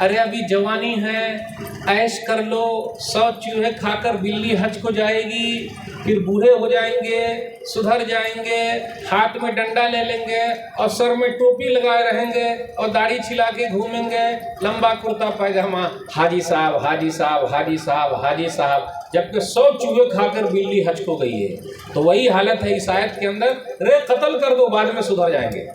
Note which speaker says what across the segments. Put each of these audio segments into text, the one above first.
Speaker 1: ارے ابھی جوانی ہے، عیش کر لو، 100 چوہے کھا کر بلی حج کو جائے گی، پھر بوڑھے ہو جائیں گے، سدھر جائیں گے، ہاتھ میں ڈنڈا لے لیں گے اور سر میں ٹوپی لگائے رہیں گے اور داڑھی چھلا کے گھومیں گے، لمبا کرتا پائجامہ، حاجی صاحب حاجی صاحب حاجی صاحب حاجی صاحب، جبکہ 100 چوہے کھا کر بلی حج کو گئی ہے۔ تو وہی حالت ہے اس آیت کے اندر، رے قتل کر دو بعد میں سدھر جائیں گے،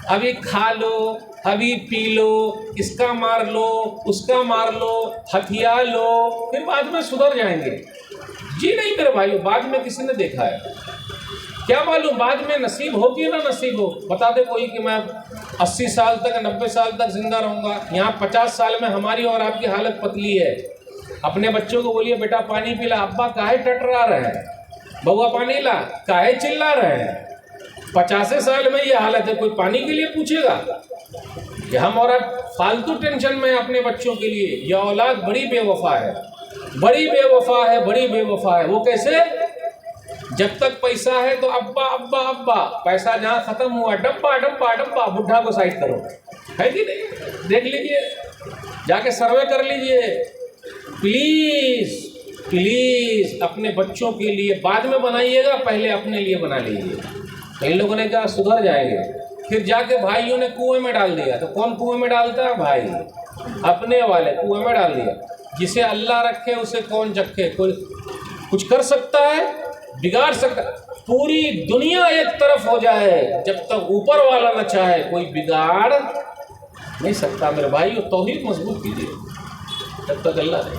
Speaker 1: ابھی کھا لو، ابھی پی لو، اس کا مار لو، اس کا مار لو، ہتھیا لو، پھر بعد میں سدھر جائیں گے۔ جی نہیں میرے بھائیو، بعد میں کسی نے دیکھا ہے کیا معلوم بعد میں نصیب ہو کہ نہ نصیب ہو؟ بتا دے کوئی کہ میں 80 سال تک 90 سال تک زندہ رہوں گا۔ یہاں 50 سال میں ہماری اور آپ کی حالت پتلی ہے۔ اپنے بچوں کو بولیے بیٹا پانی پلا، ابا کاہے ٹٹرا رہے ہیں، بہوا پانی لا، کاہے چلا رہے ہیں۔ 50 سال میں یہ حالت ہے، کوئی پانی کے لیے پوچھے گا؟ کہ ہم اور آپ فالتو ٹینشن میں اپنے بچوں کے لیے۔ یہ اولاد بڑی بے وفا ہے، بڑی بے وفا ہے، بڑی بے وفا ہے۔ وہ کیسے؟ جب تک پیسہ ہے تو ابا ابا ابا، پیسہ جہاں ختم ہوا ڈبا ڈبا ڈبا، بڈھا کو سائڈ کرو، ہے کہ نہیں؟ دیکھ لیجئے، جا کے سروے کر لیجئے۔ پلیز پلیز اپنے بچوں کے لیے بعد میں بنائیے گا، پہلے اپنے لیے بنا لیجیے۔ ان لوگوں نے کہا سدھر جائیں گے، پھر جا کے بھائیوں نے کنویں میں ڈال دیا۔ تو کون کنویں میں ڈالتا ہے؟ بھائی، اپنے والے کنویں میں ڈال دیا۔ جسے اللہ رکھے اسے کون چکھے؟ کوئی کچھ کر سکتا ہے؟ بگاڑ سکتا ہے؟ پوری دنیا ایک طرف ہو جائے، جب تک اوپر والا نہ چاہے کوئی بگاڑ نہیں سکتا۔ میرے بھائی توحید مضبوط کیجیے جب تک اللہ نے۔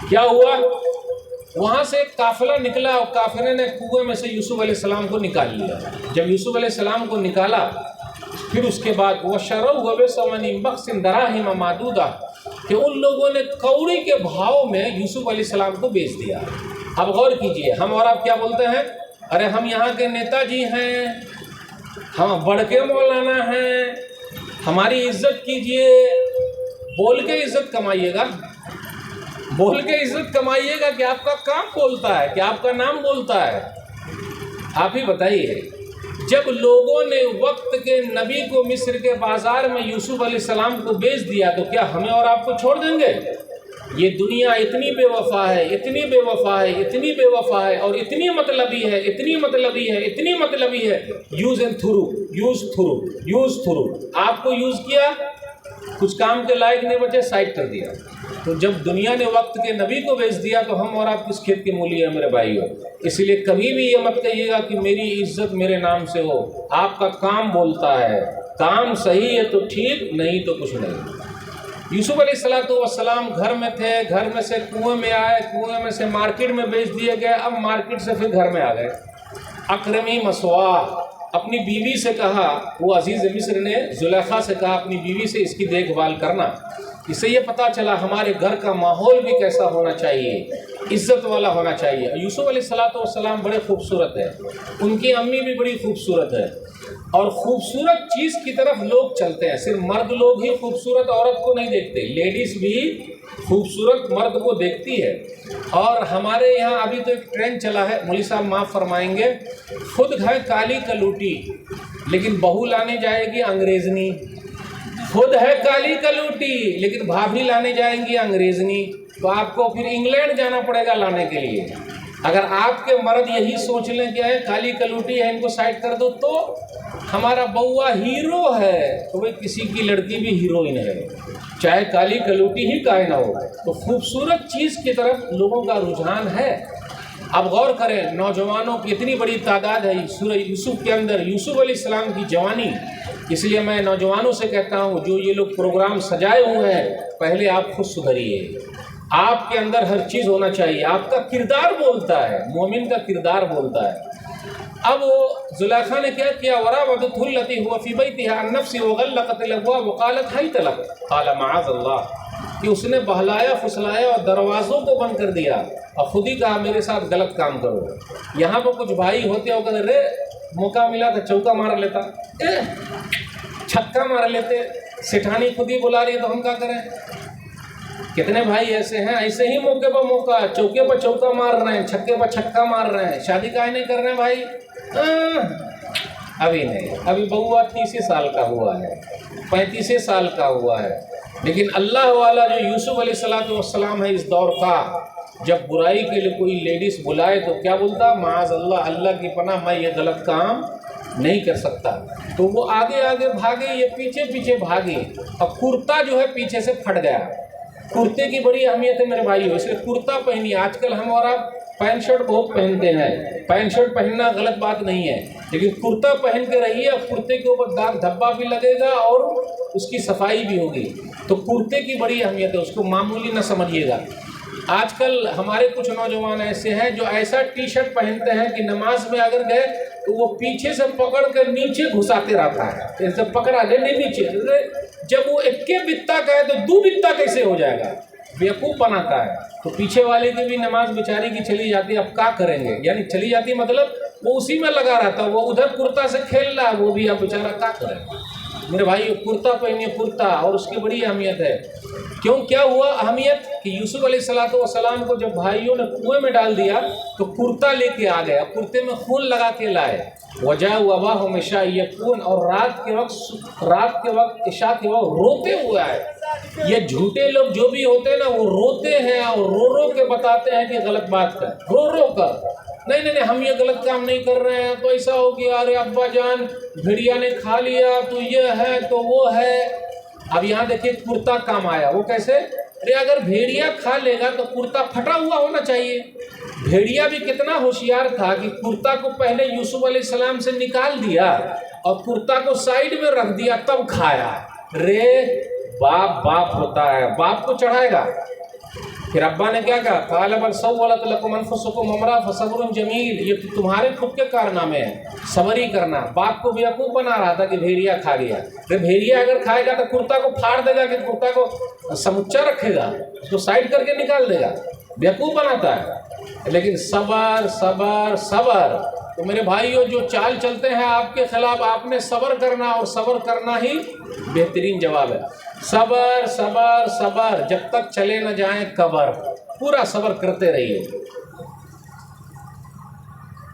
Speaker 1: کیا ہوا؟ وہاں سے ایک قافلہ نکلا اور قافلے نے کنویں میں سے یوسف علیہ السلام کو نکال لیا۔ جب یوسف علیہ السلام کو نکالا، پھر اس کے بعد وَشَرَوْهُ بِثَمَنٍ بَخْسٍ دَرَاهِمَ مَعْدُودَةٍ، کہ ان لوگوں نے کوڑی کے بھاؤ میں یوسف علیہ السلام کو بیچ دیا۔ اب غور کیجئے، ہم اور آپ کیا بولتے ہیں؟ ارے ہم یہاں کے نیتا جی ہیں، ہم بڑھ کے مولانا ہیں، ہماری عزت کیجئے۔ بول کے عزت کمائیے گا، بول کے عزت کمائیے گا کہ آپ کا کام بولتا ہے، کہ آپ کا نام بولتا ہے؟ آپ ہی بتائیے، جب لوگوں نے وقت کے نبی کو مصر کے بازار میں یوسف علیہ السلام کو بیچ دیا، تو کیا ہمیں اور آپ کو چھوڑ دیں گے؟ یہ دنیا اتنی بے وفا ہے، اتنی بے وفا ہے، اتنی بے وفا ہے، اور اتنی مطلبی ہے، اتنی مطلبی ہے، اتنی مطلبی ہے۔ Use and through, use through, use through. آپ کو یوز کیا، کچھ کام کے لائق نہیں بچے، سائڈ کر دیا۔ تو جب دنیا نے وقت کے نبی کو بیچ دیا تو ہم اور آپ کس کھیت کے مولی ہیں میرے بھائیوں؟ اس لیے کبھی بھی یہ مت کہیے گا کہ میری عزت میرے نام سے ہو۔ آپ کا کام بولتا ہے، کام صحیح ہے تو ٹھیک، نہیں تو کچھ نہیں۔ یوسف علیہ السلام گھر میں تھے، گھر میں سے کنویں میں آئے، کنویں میں سے مارکیٹ میں بیچ دیے گئے، اب مارکیٹ سے پھر گھر میں آ گئے۔ اکرمی مسواہ، اپنی بیوی سے کہا، وہ عزیز مصر نے زلیخا سے کہا اپنی بیوی سے اس کی دیکھ بھال کرنا۔ اس سے یہ پتہ چلا ہمارے گھر کا ماحول بھی کیسا ہونا چاہیے، عزت والا ہونا چاہیے۔ یوسف علیہ السلام بڑے خوبصورت ہے، ان کی امی بھی بڑی خوبصورت ہے، اور خوبصورت چیز کی طرف لوگ چلتے ہیں۔ صرف مرد لوگ ہی خوبصورت عورت کو نہیں دیکھتے، لیڈیز بھی خوبصورت مرد کو دیکھتی ہے۔ اور ہمارے یہاں ابھی تو ایک ٹرینڈ چلا ہے، مولوی صاحب معاف فرمائیں گے، خود ہے کالی کلوٹی لیکن بہو لانے جائے گی انگریزنی، خود ہے کالی کلوٹی لیکن بھابھی لانے جائیں گی انگریزنی۔ تو آپ کو پھر انگلینڈ جانا پڑے گا لانے کے لیے۔ اگر آپ کے مرد یہی سوچ لیں کہ ہے کالی کلوٹی ہے ان کو سائڈ کر دو، تو ہمارا بوا ہیرو ہے، تو وہ کسی کی لڑکی بھی ہیروئن ہے، چاہے کالی کلوٹی ہی کائے نہ ہو۔ تو خوبصورت چیز کی طرف لوگوں کا رجحان ہے۔ اب غور کریں، نوجوانوں کی اتنی بڑی تعداد ہے سورہ یوسف کے اندر، یوسف علیہ السلام کی جوانی۔ اس لیے میں نوجوانوں سے کہتا ہوں، جو یہ لوگ پروگرام سجائے ہوئے ہیں، پہلے آپ خود سدھریے۔ آپ کے اندر ہر چیز ہونا چاہیے، آپ کا کردار بولتا ہے، مومن کا کردار بولتا ہے۔ اب وہ زلیخا نے کیا کیا؟ وراودته التي هو في بيتها عن نفسه وغلقت الابواب وقالت هيت لك قال معاذ الله، کہ اس نے بہلایا پھسلایا اور دروازوں کو بند کر دیا اور خود ہی کہا میرے ساتھ غلط کام کرو۔ یہاں پہ کچھ بھائی ہوتے ہو کہ رے موقع ملا تو چوکا مار لیتا، چھکا مار لیتے، سٹھانی خود ہی بلا رہی ہے تو ہم کیا کریں؟ کتنے بھائی ایسے ہیں، ایسے ہی موقع پر موقع، چوکے پر چوکا مار رہے ہیں، چھکے پر چھکا مار رہے ہیں، شادی کائیں نہیں کر رہے ہیں بھائی؟ ابھی نہیں، ابھی بہوا 30 سال کا ہوا ہے، 35 سال کا ہوا ہے۔ لیکن اللہ والا جو یوسف علیہ السلام ہے اس دور کا، جب برائی کے لیے کوئی لیڈیز بلائے تو کیا بولتا؟ معاذ اللہ، اللہ کی پناہ، میں یہ غلط کام نہیں کر سکتا۔ تو وہ آگے آگے بھاگے، یہ پیچھے پیچھے بھاگے، اور کرتا جو ہے پیچھے سے پھٹ گیا۔ کرتے کی بڑی اہمیت ہے میرے بھائیو، اس لیے کرتا پہنیے۔ آج کل ہم اور آپ پینٹ شرٹ بہت پہنتے ہیں، پینٹ شرٹ پہننا غلط بات نہیں ہے، لیکن کرتا پہن کے رہیے، اور کرتے کے اوپر داغ دھبا بھی لگے گا اور اس کی صفائی بھی ہوگی۔ تو کرتے کی بڑی اہمیت ہے، اس کو معمولی نہ سمجھیے گا۔ آج کل ہمارے کچھ نوجوان ایسے ہیں جو ایسا ٹی شرٹ پہنتے ہیں کہ نماز میں اگر گئے تو وہ پیچھے سے پکڑ کر نیچے گھساتے رہتا ہے، جیسے پکڑا لے نیچے، جب وہ ایک بتا کا ہے تو دو بتا کیسے ہو جائے گا؟ بیوقوف بناتا ہے۔ تو پیچھے والے کی بھی نماز بیچاری کی چلی جاتی ہے، اب کیا کریں گے؟ یعنی چلی جاتی مطلب وہ اسی میں لگا رہتا ہے، وہ ادھر کرتا سے کھیل رہا ہے، وہ بھی اب بیچارہ کیا کرے گا؟ میرے بھائی کرتا پہنیے، کرتا، اور اس کی بڑی اہمیت ہے۔ کیوں کیا ہوا اہمیت؟ کہ یوسف علیہ السلام کو جب بھائیوں نے کنویں میں ڈال دیا تو کرتا لے کے آ گیا، کرتے میں خون لگا کے لائے، وجہ اباہم عشاء یبکون، اور رات کے وقت عشاء کے وقت روتے ہوئے آئے۔ یہ جھوٹے لوگ جو بھی ہوتے ہیں نا، وہ روتے ہیں اور رو رو کے بتاتے ہیں کہ غلط بات کر، رو رو کر، نہیں ہم یہ غلط کام نہیں کر رہے ہیں، تو ایسا ہو گیا، ارے ابا جان بھیڑیا نے کھا لیا، تو یہ ہے تو وہ ہے۔ اب یہاں دیکھیے کرتا کام آیا، وہ کیسے؟ ارے اگر بھیڑیا کھا لے گا تو کرتا پھٹا ہوا ہونا چاہیے۔ بھیڑیا بھی کتنا ہوشیار تھا کہ کرتا کو پہلے یوسف علیہ السلام سے نکال دیا اور کرتا کو سائیڈ میں رکھ دیا، تب کھایا۔ رے باپ ہوتا ہے، باپ کو چڑھائے گا۔ پھر ابا نے کیا کہا؟ قال بل سولت لكم انفسكم امرا فصبر جمیل، یہ تمہارے خود کے کارنامے ہیں، صبر ہی کرنا۔ باپ کو بیوقوف بنا رہا تھا کہ بھیڑیا کھا گیا، پھر بھیڑیا اگر کھائے گا تو کرتا کو پھاڑ دے گا، کہ کرتا کو سمچا رکھے گا، اس کو سائڈ کر کے نکال دے گا، بیوقوف بناتا ہے۔ لیکن صبر صبر صبر، تو میرے بھائیوں جو چال چلتے ہیں آپ کے خلاف، آپ نے صبر کرنا، اور صبر کرنا ہی بہترین جواب ہے۔ صبر صبر صبر، جب تک چلے نہ جائیں قبر، پورا صبر کرتے رہیے۔